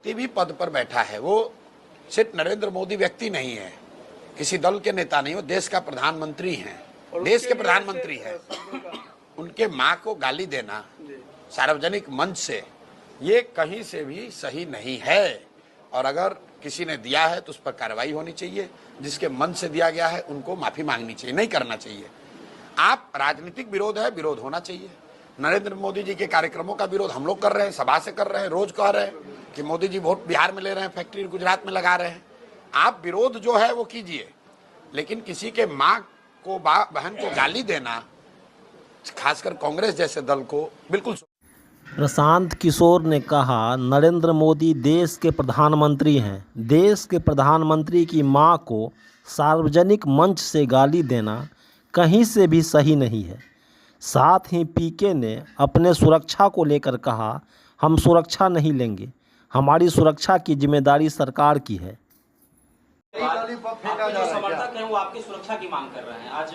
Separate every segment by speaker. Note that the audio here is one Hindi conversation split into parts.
Speaker 1: व्यक्ति भी पद पर बैठा है वो सिर्फ नरेंद्र मोदी व्यक्ति नहीं है, किसी दल के नेता नहीं, वो देश का प्रधानमंत्री हैं, देश के प्रधानमंत्री हैं। उनके माँ को गाली देना सार्वजनिक मंच से ये कहीं से भी सही नहीं है, और अगर किसी ने दिया है तो उस पर कार्रवाई होनी चाहिए। जिसके मन से दिया गया है उनको माफी मांगनी चाहिए, नहीं करना चाहिए। आप राजनीतिक विरोध है, विरोध होना चाहिए। नरेंद्र मोदी जी के कार्यक्रमों का विरोध हम लोग कर रहे हैं, सभा से कर रहे हैं, रोज कह रहे हैं कि मोदी जी वोट बिहार में ले रहे हैं, फैक्ट्री गुजरात में लगा रहे हैं। आप विरोध जो है वो कीजिए, लेकिन किसी के माँ को बहन को गाली देना, खासकर कांग्रेस जैसे दल को, बिल्कुल।
Speaker 2: प्रशांत किशोर ने कहा, नरेंद्र मोदी देश के प्रधानमंत्री हैं। देश के प्रधानमंत्री की मां को सार्वजनिक मंच से गाली देना कहीं से भी सही नहीं है। साथ ही पीके ने अपने सुरक्षा को लेकर कहा, हम सुरक्षा नहीं लेंगे, हमारी सुरक्षा की जिम्मेदारी सरकार की है।
Speaker 3: आपके जो समर्थक हैं वो आपकी सुरक्षा की मांग कर रहे हैं। आज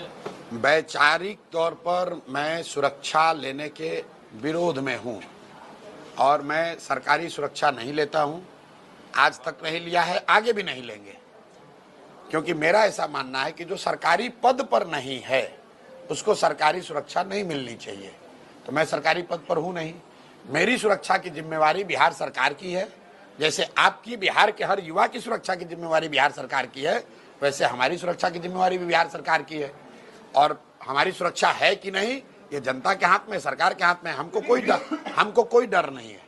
Speaker 1: वैचारिक तौर पर मैं सुरक्षा लेने के विरोध में हूं और मैं सरकारी सुरक्षा नहीं लेता हूं, आज तक नहीं लिया है, आगे भी नहीं लेंगे, क्योंकि मेरा ऐसा मानना है कि जो सरकारी पद पर नहीं है उसको सरकारी सुरक्षा नहीं मिलनी चाहिए। तो मैं सरकारी पद पर हूं नहीं, मेरी सुरक्षा की जिम्मेवारी बिहार सरकार की है। जैसे आपकी बिहार के हर युवा की सुरक्षा की जिम्मेवारी बिहार सरकार की है, वैसे हमारी सुरक्षा की जिम्मेवारी भी बिहार सरकार की है। और हमारी सुरक्षा है कि नहीं ये जनता के हाथ में, सरकार के हाथ में। हमको कोई डर नहीं है।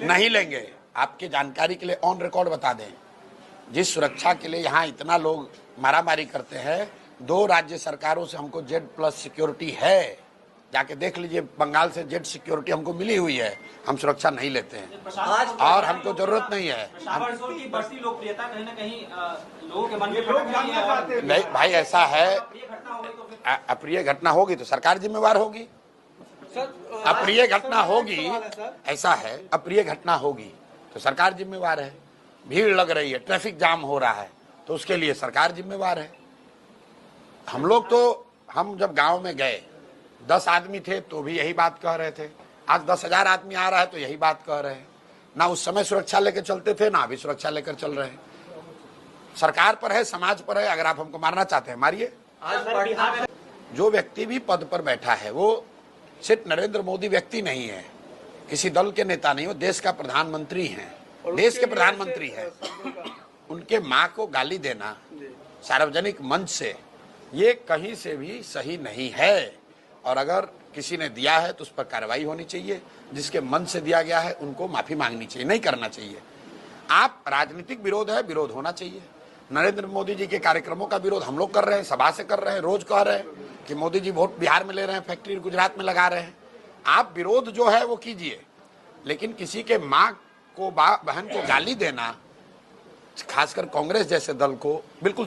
Speaker 1: नहीं लेंगे। आपके जानकारी के लिए ऑन रिकॉर्ड बता दें, जिस सुरक्षा के लिए यहाँ इतना लोग मारामारी करते हैं, 2 राज्य सरकारों से हमको Z+ सिक्योरिटी है। जाके देख लीजिए, बंगाल से Z सिक्योरिटी हमको मिली हुई है। हम सुरक्षा नहीं लेते हैं और हमको जरूरत नहीं है।
Speaker 3: की बढ़ती लोकप्रियता कहीं ना कहीं लोगों के मन में
Speaker 1: नहीं भाई, ऐसा है, अप्रिय घटना होगी तो सरकार जिम्मेवार होगी। अप्रिय घटना होगी, ऐसा है, अप्रिय घटना होगी तो सरकार जिम्मेवार है। भीड़ लग रही है, ट्रैफिक जाम हो रहा है, तो उसके लिए सरकार जिम्मेवार है। हम जब गांव में गए 10 आदमी थे तो भी यही बात कह रहे थे। आज 10,000 आदमी आ रहा है तो यही बात कह रहे हैं। ना उस समय सुरक्षा लेकर चलते थे, ना अभी सुरक्षा लेकर चल रहे हैं। सरकार पर है, समाज पर है। अगर आप हमको मारना चाहते हैं मारिए। जो व्यक्ति भी पद पर बैठा है वो सिर्फ नरेंद्र मोदी व्यक्ति नहीं है, किसी दल के नेता नहीं, वो देश का प्रधानमंत्री हैं, देश के प्रधानमंत्री हैं। उनके माँ को गाली देना सार्वजनिक मंच से ये कहीं से भी सही नहीं है, और अगर किसी ने दिया है तो उस पर कार्रवाई होनी चाहिए। जिसके मन से दिया गया है उनको माफी मांगनी चाहिए, नहीं करना चाहिए। आप राजनीतिक विरोध है, विरोध होना चाहिए। नरेंद्र मोदी जी के कार्यक्रमों का विरोध हम लोग कर रहे हैं, सभा से कर रहे हैं, रोज कह रहे हैं कि मोदी जी वोट बिहार में ले रहे हैं, फैक्ट्री गुजरात में लगा रहे हैं। आप विरोध जो है वो कीजिए, लेकिन किसी के माँ को बहन को गाली देना, खासकर कांग्रेस जैसे दल को, बिल्कुल